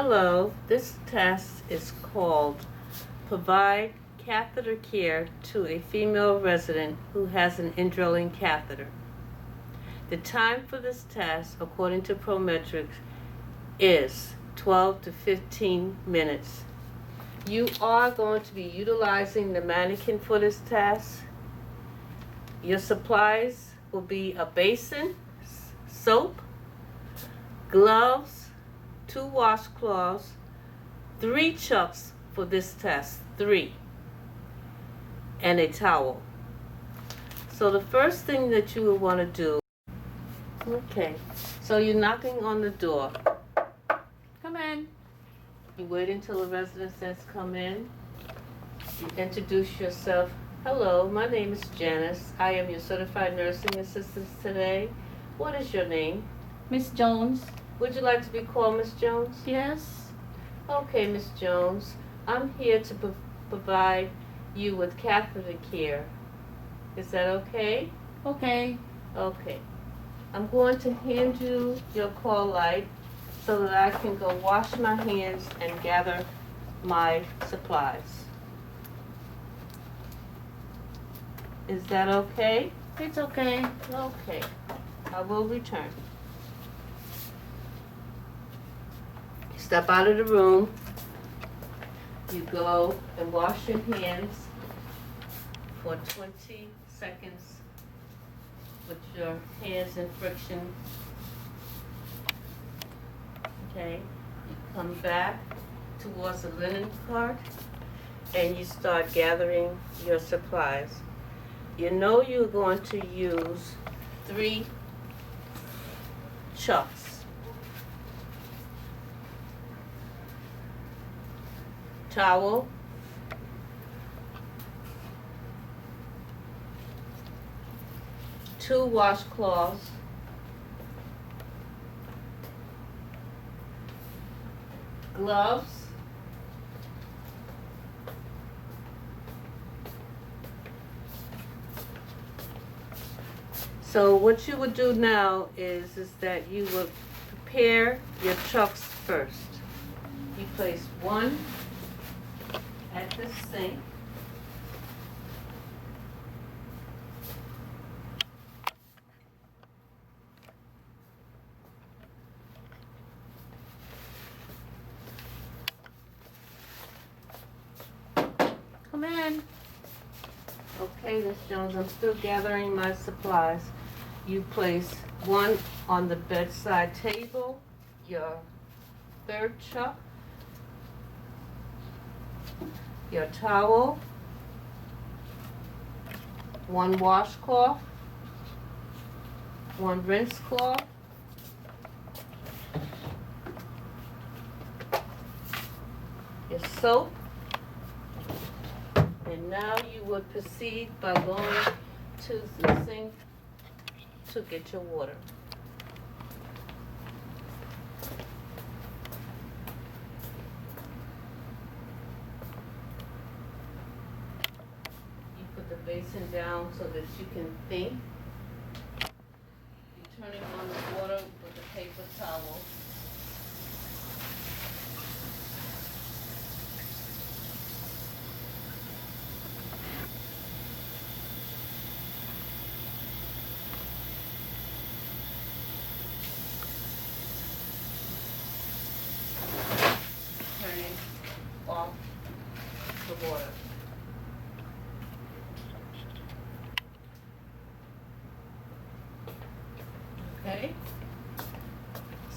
Hello, this test is called Provide Catheter Care to a Female Resident Who Has an Indwelling Catheter. The time for this test, according to Prometrics, is 12 to 15 minutes. You are going to be utilizing the mannequin for this test. Your supplies will be a basin, soap, gloves, 2 washcloths, 3 chucks for this test, 3, and a towel. So the first thing that you will want to do, okay, so you're knocking on the door. Come in. You wait until the resident says come in. You introduce yourself. Hello, my name is Janice. I am your certified nursing assistant today. What is your name? Miss Jones. Would you like to be called Miss Jones? Yes. Okay, Miss Jones. I'm here to provide you with catheter care. Is that okay? Okay. Okay. I'm going to hand you your call light so that I can go wash my hands and gather my supplies. Is that okay? It's okay. Okay. I will return. Step out of the room. You go and wash your hands for 20 seconds with your hands in friction. Okay. You come back towards the linen cart and you start gathering your supplies. You know you're going to use 3 chucks. Towel, two washcloths, gloves, so what you would do now is that you would prepare your chucks first. You place 1 at the sink. Come in. Okay, Miss Jones, I'm still gathering my supplies. You place 1 on the bedside table, your 3rd chuck, your towel, 1 washcloth, 1 rinse cloth, your soap, and now you would proceed by going to the sink to get your water. Put the basin down so that you can think. You're turning on the water with a paper towel. Turning off the water. Okay,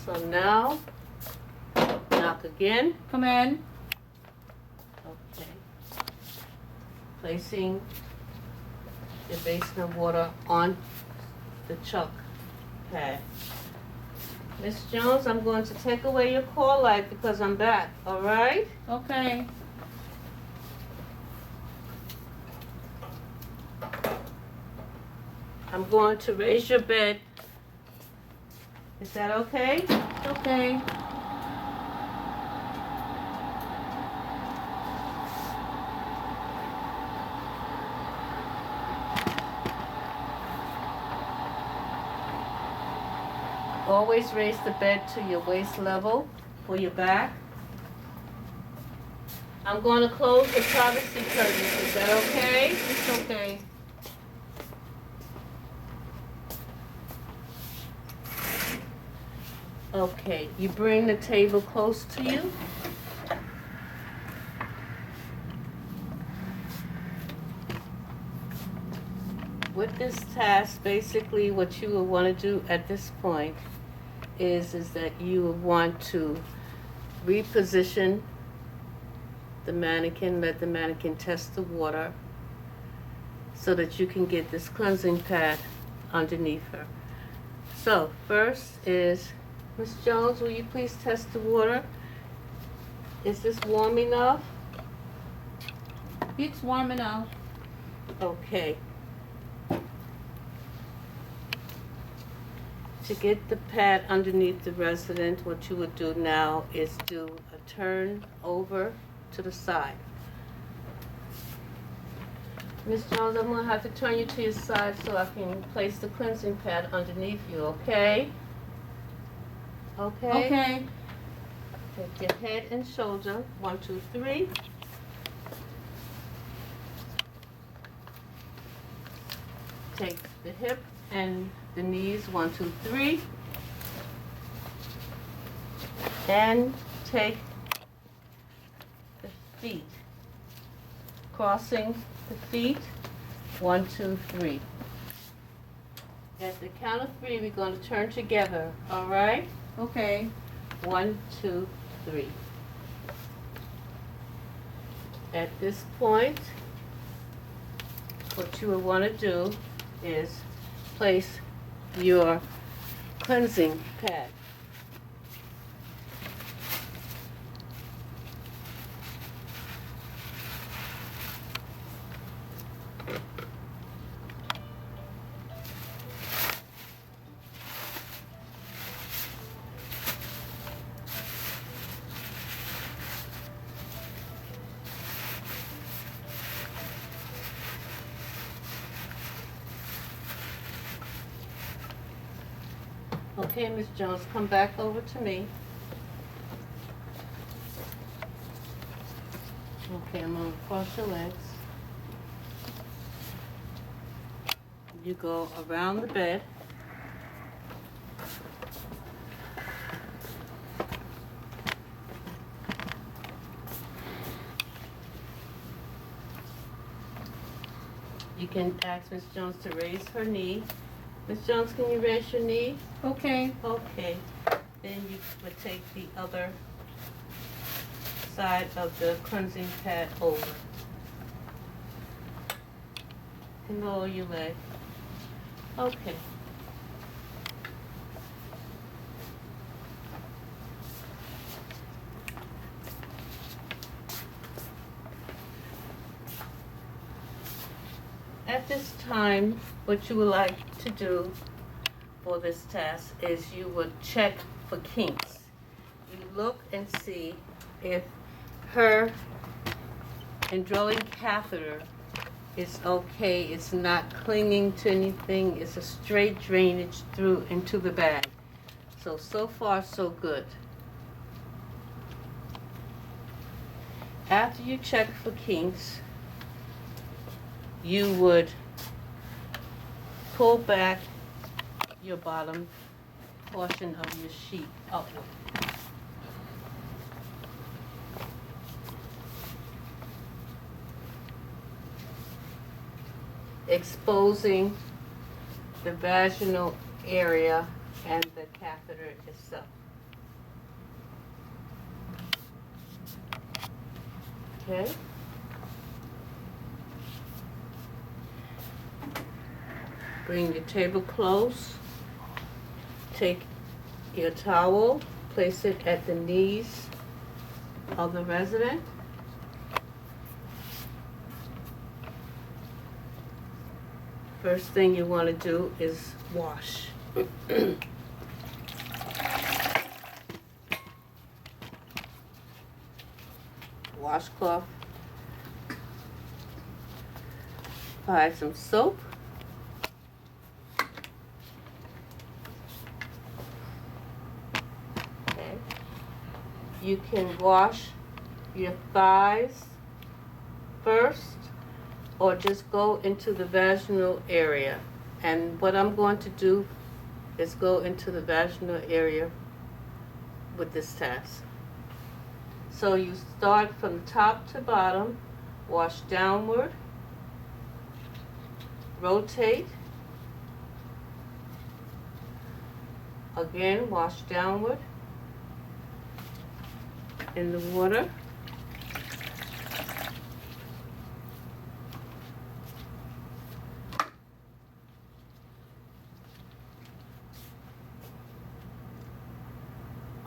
so now, knock again. Come in. Okay. Placing the basin of water on the chuck pad. Miss Jones, I'm going to take away your call light because I'm back, all right? Okay. I'm going to raise your bed. Is that okay? Okay. Always raise the bed to your waist level for your back. I'm going to close the privacy curtains. Is that okay? It's okay. Okay, you bring the table close to you. With this task, basically what you will want to do at this point is that you will want to reposition the mannequin, let the mannequin test the water so that you can get this cleansing pad underneath her. So first is, Miss Jones, will you please test the water? Is this warm enough? It's warm enough. Okay. To get the pad underneath the resident, what you would do now is do a turn over to the side. Miss Jones, I'm going to have to turn you to your side so I can place the cleansing pad underneath you, okay? Okay? Okay. Take your head and shoulder, 1, 2, 3. Take the hip and the knees, 1, 2, 3. And take the feet, crossing the feet, 1, 2, 3. At the count of 3, we're going to turn together, all right? Okay. 1, 2, 3. At this point, what you will want to do is place your cleansing pad. Okay, Miss Jones, come back over to me. Okay, I'm going to cross your legs. You go around the bed. You can ask Miss Jones to raise her knee. Miss Jones, can you raise your knee? Okay. Okay. Then you would take the other side of the cleansing pad over. And lower your leg. Okay. At this time, what you would like to do for this task is you would check for kinks. You look and see if her indwelling catheter is okay, it's not clinging to anything, it's a straight drainage through into the bag. So far so good. After you check for kinks, you would pull back your bottom portion of your sheet upward. Exposing the vaginal area and the catheter itself. Okay? Bring your table close. Take your towel, place it at the knees of the resident. First thing you want to do is wash. Washcloth. Apply some soap. Okay. You can wash your thighs first, or just go into the vaginal area. And what I'm going to do is go into the vaginal area with this task. So you start from top to bottom, wash downward, rotate, again wash downward in the water,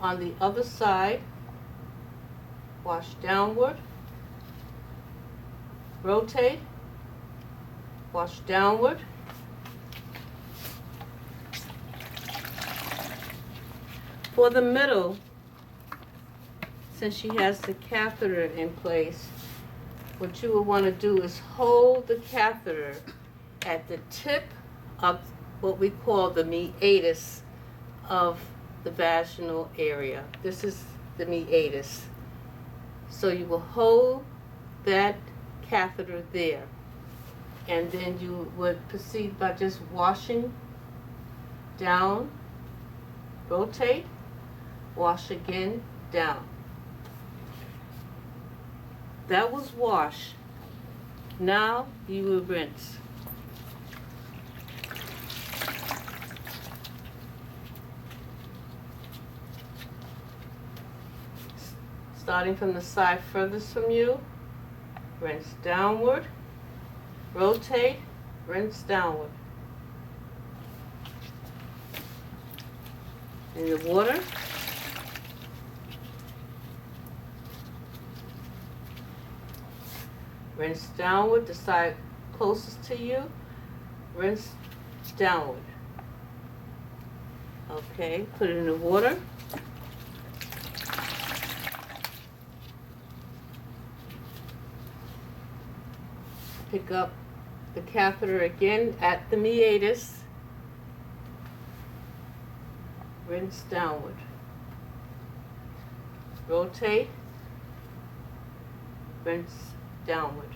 on the other side, wash downward, rotate, wash downward, for the middle, since she has the catheter in place, what you will want to do is hold the catheter at the tip of what we call the meatus of the vaginal area. This is the meatus. So you will hold that catheter there, and then you would proceed by just washing down, rotate, wash again, down. That was wash. Now you will rinse. Starting from the side furthest from you, rinse downward, rotate, rinse downward. In the water, rinse downward, the side closest to you, rinse downward. Okay, put it in the water. Pick up the catheter again at the meatus, rinse downward, rotate, rinse downward.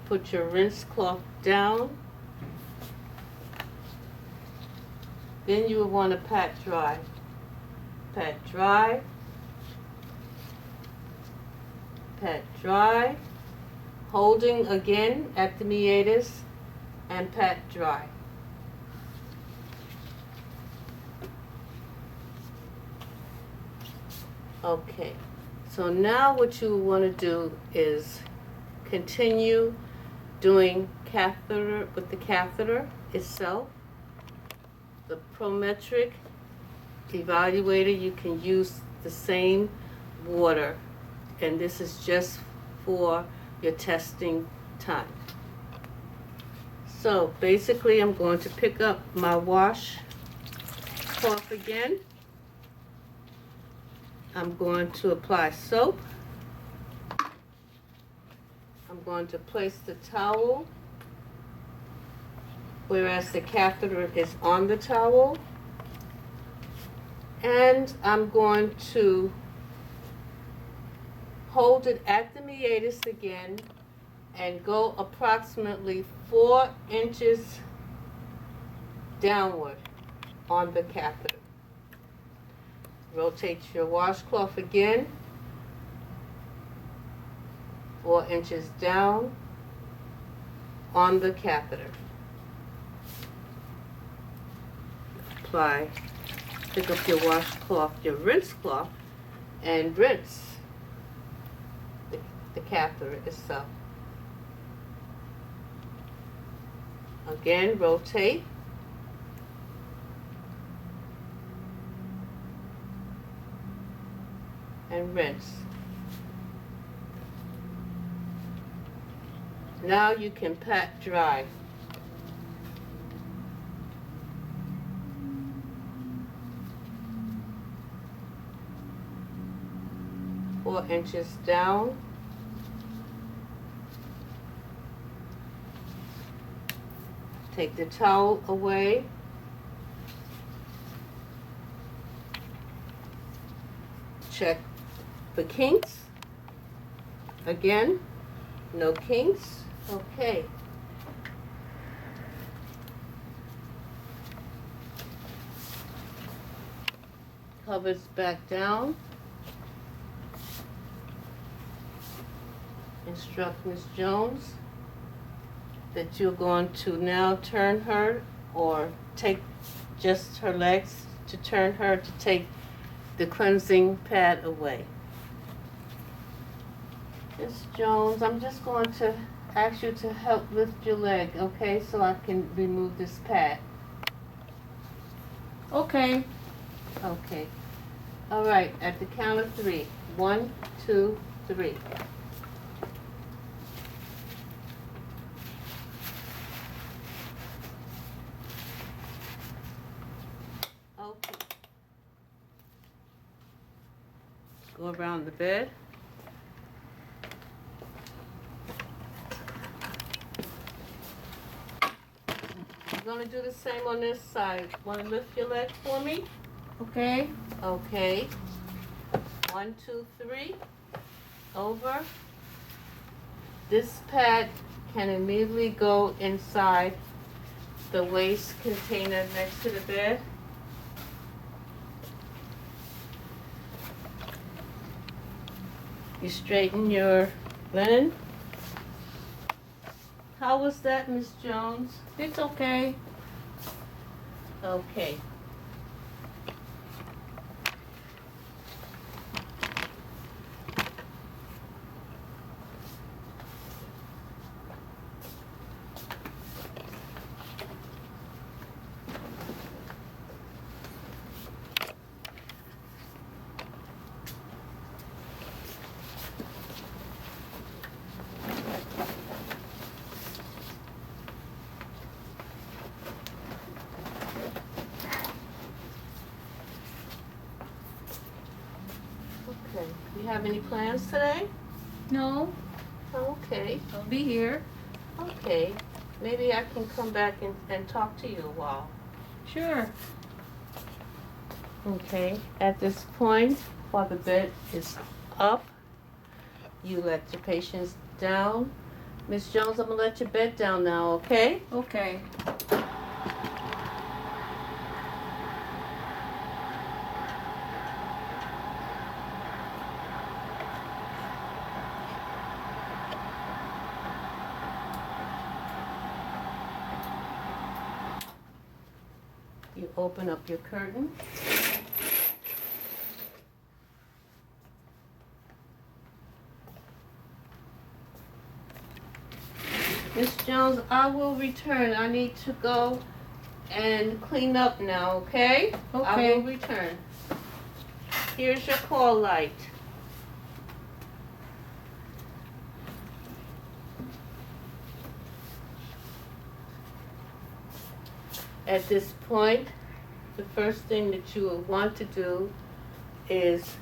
Put your rinse cloth down. Then you will want to pat dry. Pat dry. Pat dry. Holding again at the meatus and pat dry. Okay, so now what you want to do is continue doing catheter with the catheter itself. The prometric evaluator, you can use the same water, and this is just for your testing time. So basically I'm going to pick up my wash cloth again. I'm going to apply soap. I'm going to place the towel whereas the catheter is on the towel. And I'm going to hold it at the meatus again and go approximately 4 inches downward on the catheter. Rotate your washcloth again, 4 inches down on the catheter. Apply, pick up your washcloth, your rinse cloth, and rinse the catheter itself. Again, rotate. And rinse. Now you can pat dry. Four inches down. Take the towel away. check for kinks. Again, no kinks. Okay. Covers back down. Instruct Ms. Jones that you're going to now turn her, or take just her legs to turn her to take the cleansing pad away. Ms. Jones, I'm just going to ask you to help lift your leg, okay, so I can remove this pad. Okay. Okay. All right, at the count of 3. 1, 2, 3. Okay. Go around the bed. We're going to do the same on this side. Want to lift your leg for me? Okay. Okay. 1, 2, 3. Over. This pad can immediately go inside the waste container next to the bed. You straighten your linen. How was that, Miss Jones? It's okay. Okay. Okay. You have any plans today? No, Okay. I'll be here. Okay. Maybe I can come back and talk to you a while. Sure. Okay. At this point, while the bed is up, you let your patients down. Miss Jones, I'm gonna let your bed down now, okay? Okay. You open up your curtain. Miss Jones, I will return. I need to go and clean up now, okay? I Okay. will return. Here's your call light. At this point, the first thing that you will want to do is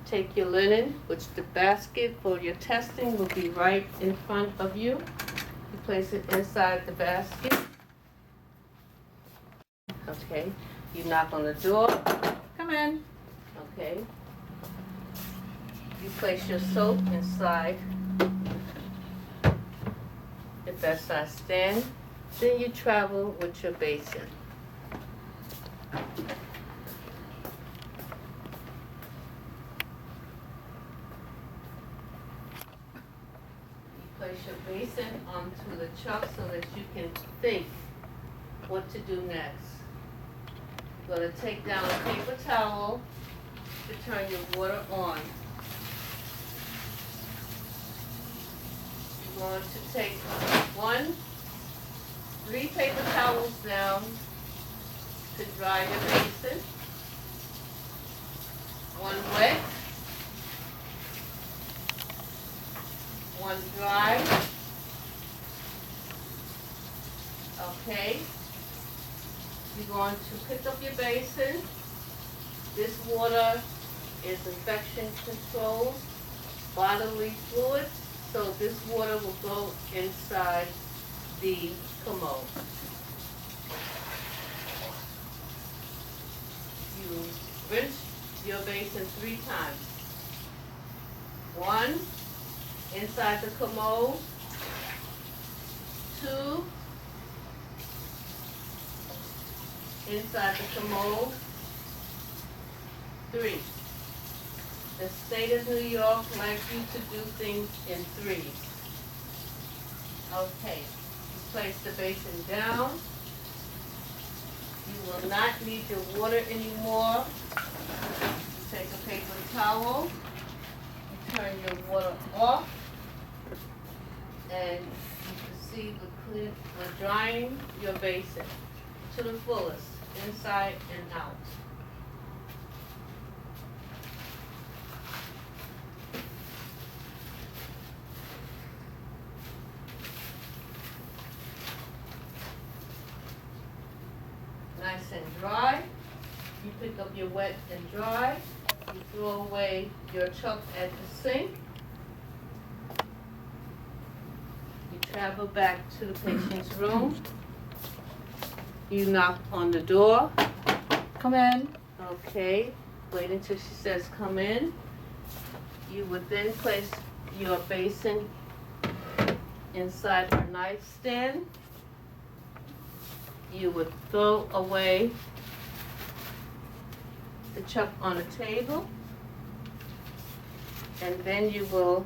take your linen, which the basket for your testing will be right in front of you. You place it inside the basket. Okay. You knock on the door. Come in. Okay. You place your soap inside the bedside stand. Then you travel with your basin. You place your basin onto the chuck so that you can think what to do next. You're going to take down a paper towel to turn your water on. You're going to take 3 paper towels down to dry your basin. 1 wet, 1 dry. Okay. You're going to pick up your basin. This water is infection controlled bodily fluids, so this water will go inside the commode. You rinse your basin 3 times. 1, inside the commode. 2, inside the commode. 3. The state of New York likes you to do things in 3s. Okay, you place the basin down. You will not need your water anymore. You take a paper towel, you turn your water off, and you proceed with drying your basin to the fullest, inside and out. Nice and dry. You pick up your wet and dry. You throw away your chuck at the sink. You travel back to the patient's room. You knock on the door. Come in. Okay. Wait until she says come in. You would then place your basin inside her nightstand. You would throw away the chuck on the table, and then you will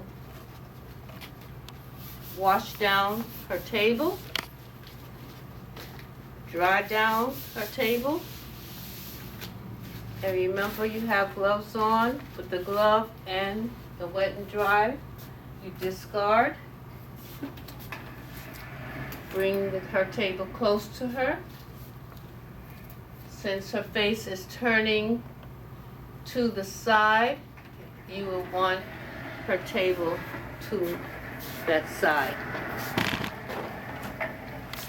wash down her table, dry down her table, and remember you have gloves on. With the glove and the wet and dry, you discard. Bring her table close to her. Since her face is turning to the side, you will want her table to that side.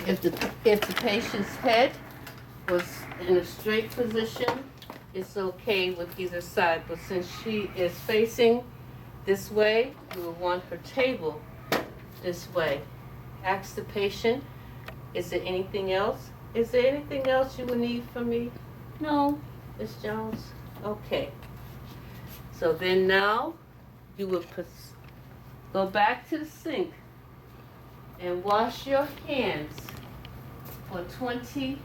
If the patient's head was in a straight position, it's okay with either side, but since she is facing this way, you will want her table this way. Ask the patient, is there anything else? Is there anything else you would need from me, No. Ms. Jones? Okay. So then now, you would go back to the sink and wash your hands for 20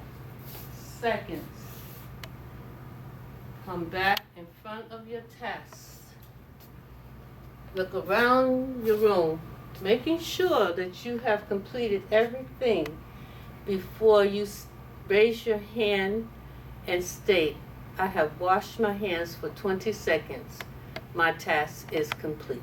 seconds. Come back in front of your test. Look around your room, making sure that you have completed everything before you raise your hand and state, I have washed my hands for 20 seconds. My task is complete.